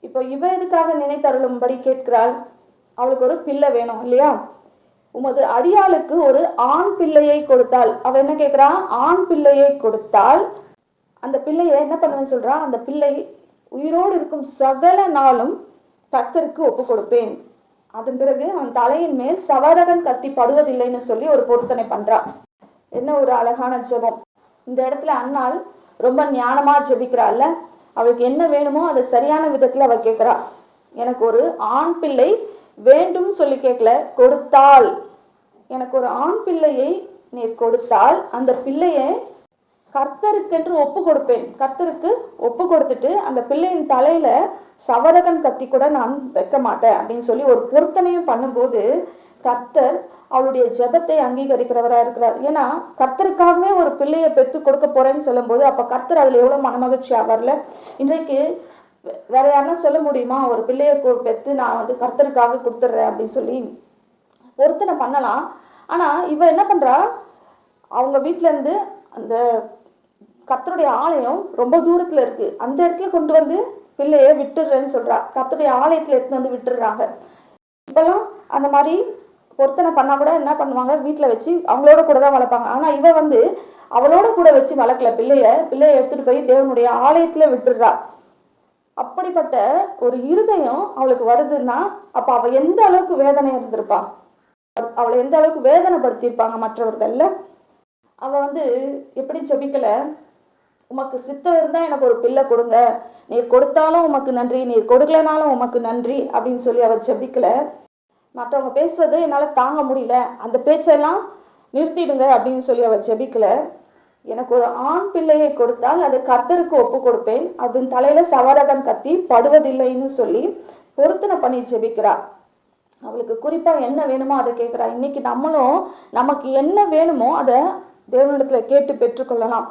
இப்போ இவ எதுக்காக நினைத்தருளும்படி கேட்கிறாள்? அவளுக்கு ஒரு பிள்ளை வேணும் இல்லையா? உமது அடியாளுக்கு ஒரு ஆண் பிள்ளையை கொடுத்தால், அவ என்ன கேட்கிறா? ஆண் பிள்ளையை கொடுத்தால் அந்த பிள்ளைய என்ன பண்ணுவேன்னு சொல்றா? அந்த பிள்ளை உயிரோடு இருக்கும் சகல நாளும் கர்த்தருக்கு ஒப்பு கொடுப்பேன். அதன் பிறகு அவன் தலையின் மேல் சவரகன் கத்தி படுவதில்லைன்னு சொல்லி ஒரு பொருத்தனை பண்றா. என்ன ஒரு அழகான ஜெபம்! இந்த இடத்துல அன்னாள் ரொம்ப ஞானமா ஜெபிக்கிறாள்ல. அவளுக்கு என்ன வேணுமோ அதை சரியான விதத்துல அவ கேட்கிறா. எனக்கு ஒரு ஆண் பிள்ளை வேண்டும் சொல்லி கேட்கல, கொடுத்தால், எனக்கு ஒரு ஆண் பிள்ளையை நீர் கொடுத்தால் அந்த பிள்ளையை கர்த்தருக்கென்று ஒப்பு கொடுப்பேன். கர்த்தருக்கு ஒப்பு கொடுத்துட்டு அந்த பிள்ளையின் தலையில சவரகன் கத்தி கூட நான் வைக்க மாட்டேன் அப்படின்னு சொல்லி ஒரு பொருத்தனையும் பண்ணும்போது கர்த்தர் அவளுடைய ஜெபத்தை அங்கீகரிக்கிறவரா இருக்கிறார். ஏன்னா கர்த்தருக்காகவே ஒரு பிள்ளையை பெற்று கொடுக்க போறேன்னு சொல்லும் போது அப்ப கர்த்தர் அதுல எவ்வளவு மனமகிழ்ச்சி ஆவார்ல. இன்றைக்கு வேற யாருன்னா சொல்ல முடியுமா? ஒரு பிள்ளையை பெற்று நான் கர்த்தருக்காக கொடுத்துட்றேன் அப்படின்னு சொல்லி பொருத்தனை பண்ணலாம். ஆனா இவ என்ன பண்றா? அவங்க வீட்டுல இருந்து அந்த கர்த்தருடைய ஆலயம் ரொம்ப தூரத்துல இருக்கு, அந்த இடத்துல கொண்டு வந்து பிள்ளைய விட்டுடுறேன்னு சொல்றா. கர்த்தருடைய ஆலயத்துல எடுத்து வந்து விட்டுடுறாங்க. இப்பெல்லாம் அந்த மாதிரி பொருத்தனை பண்ணா கூட என்ன பண்ணுவாங்க? வீட்டுல வச்சு அவங்களோட கூட தான் வளர்ப்பாங்க. ஆனா இவ அவளோட கூட வச்சு வளர்க்கல. பிள்ளைய எடுத்துட்டு போய் தேவனுடைய ஆலயத்துல விட்டுடுறா. அப்படிப்பட்ட ஒரு இருதயம் அவளுக்கு வருதுன்னா அப்ப அவ எந்த அளவுக்கு வேதனை இருந்திருப்பா? அவளை எந்த அளவுக்கு வேதனைப்படுத்தியிருப்பாங்க மற்றவர்கள்ல. அவ எப்படி ஜெபிக்கல? உமக்கு சித்தம் இருந்தா எனக்கு ஒரு பிள்ளை கொடுங்க, நீர் கொடுத்தாலும் உமக்கு நன்றி, நீர் கொடுக்கலனாலும் உமக்கு நன்றி அப்படின்னு சொல்லி அவ ஜெபிக்கல. மற்றவங்க பேசுறது என்னால தாங்க முடியல, அந்த பேச்செல்லாம் நிறுத்திடுங்க அப்படின்னு சொல்லி அவ ஜெபிக்கல. எனக்கு ஒரு ஆண் பிள்ளையை கொடுத்தால் அது கர்த்தருக்கு ஒப்பு கொடுப்பேன், அதன் தலையில சவரகன் கத்தி படுவதில்லைன்னு சொல்லி பொருத்தனை பண்ணி ஜெபிக்கிறா. அவளுக்கு குறிப்பா என்ன வேணுமோ அதை கேட்கிறா. இன்னைக்கு நம்மளும் நமக்கு என்ன வேணுமோ அதை தேவனிடத்துல கேட்டு பெற்றுக்கொள்ளலாம்.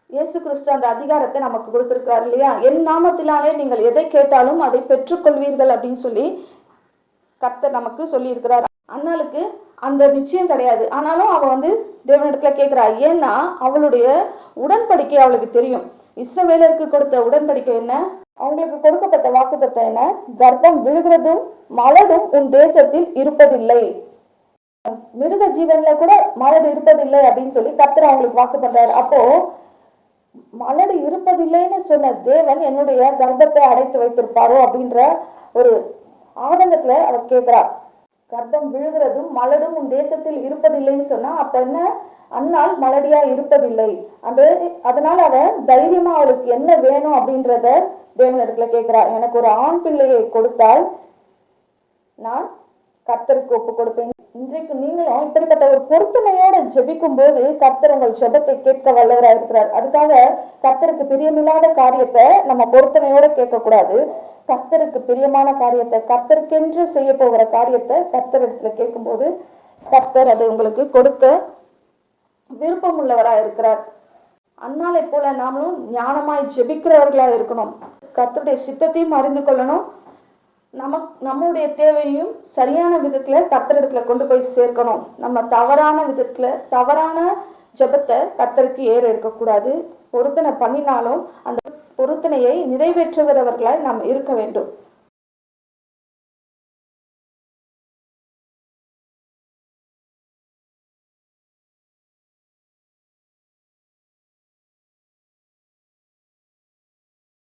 இயேசு கிறிஸ்து அந்த அதிகாரத்தை நமக்கு கொடுத்திருக்கிறார் இல்லையா? என் நாமத்தினாலே நீங்கள் எதை கேட்டாலும் அதை பெற்றுக்கொள்வீர்கள் அப்படின்னு சொல்லி கர்த்தர் நமக்கு சொல்லி இருக்கிறார். அன்னாளுக்கு அந்த நிச்சயம் கிடையாது. ஆனாலும் அவ தேவனிடத்துல கேட்கிறா. ஏன்னா அவளுடைய உடன்படிக்கை அவளுக்கு தெரியும். இஸ்ரவேலருக்கு கொடுத்த உடன்படிக்கை என்ன? அவங்களுக்கு கொடுக்கப்பட்ட வாக்குத்தத்தம் என்ன? கர்ப்பம் விழுகிறதும் மலடும் உன் தேசத்தில் இருப்பதில்லை, மிருக ஜீவன்ல கூட மலடு இருப்பதில்லை அப்படின்னு சொல்லி கர்த்தர் அவங்களுக்கு வாக்கு பண்றாரு. அப்போ மலடு இருப்பதில்லைன்னு சொன்ன தேவன் என்னுடைய கர்ப்பத்தை அடைத்து வைத்திருப்பாரோ அப்படின்ற ஒரு ஆதங்கத்துல அவர் கேட்கிறா. கர்ப்பம் விழுகிறதும் மலடும் உன் தேசத்தில் இருப்பதில்லைன்னு சொன்னா அப்ப என்ன? அன்னாள் மலடியா இருப்பதில்லை. அதனால அவன் தைரியமா அவளுக்கு என்ன வேணும் அப்படின்றத தேவனிடத்துல கேட்கிறா. எனக்கு ஒரு ஆண் பிள்ளையை கொடுத்தால் நான் கர்த்தருக்கு ஒப்பு கொடுப்பேன். இன்றைக்கு நீங்களும் இப்படிப்பட்ட ஒரு பொருத்தனையோட ஜெபிக்கும் போது கர்த்தர் உங்கள் ஜெபத்தை கேட்க வல்லவராக இருக்கிறார். அதுக்காக கர்த்தருக்கு பிரியமில்லாத காரியத்தை நம்ம பொருத்தனையோட கேட்க கூடாது. கர்த்தருக்கு பிரியமான காரியத்தை, கர்த்தருக்கென்று செய்ய போகிற காரியத்தை கர்த்தர் இடத்துல கேட்கும் போது கர்த்தர் அதை உங்களுக்கு கொடுக்க விருப்பம் உள்ளவராக இருக்கிறார். அன்னாலை போல நாமளும் ஞானமாய் ஜெபிக்கிறவர்களா இருக்கணும். கர்த்தருடைய சித்தத்தையும் அறிந்து கொள்ளணும். நம்முடைய தேவையும் சரியான விதத்துல கர்த்தரிடத்துல கொண்டு போய் சேர்க்கணும். நம்ம தவறான விதத்துல தவறான ஜெபத்தை கர்த்தருக்கு எடுக்கக்கூடாது. பொருத்தனை பண்ணினாலும் அந்த பொருத்தனையை நிறைவேற்றுகிறவர்களாய் நாம் இருக்க வேண்டும்.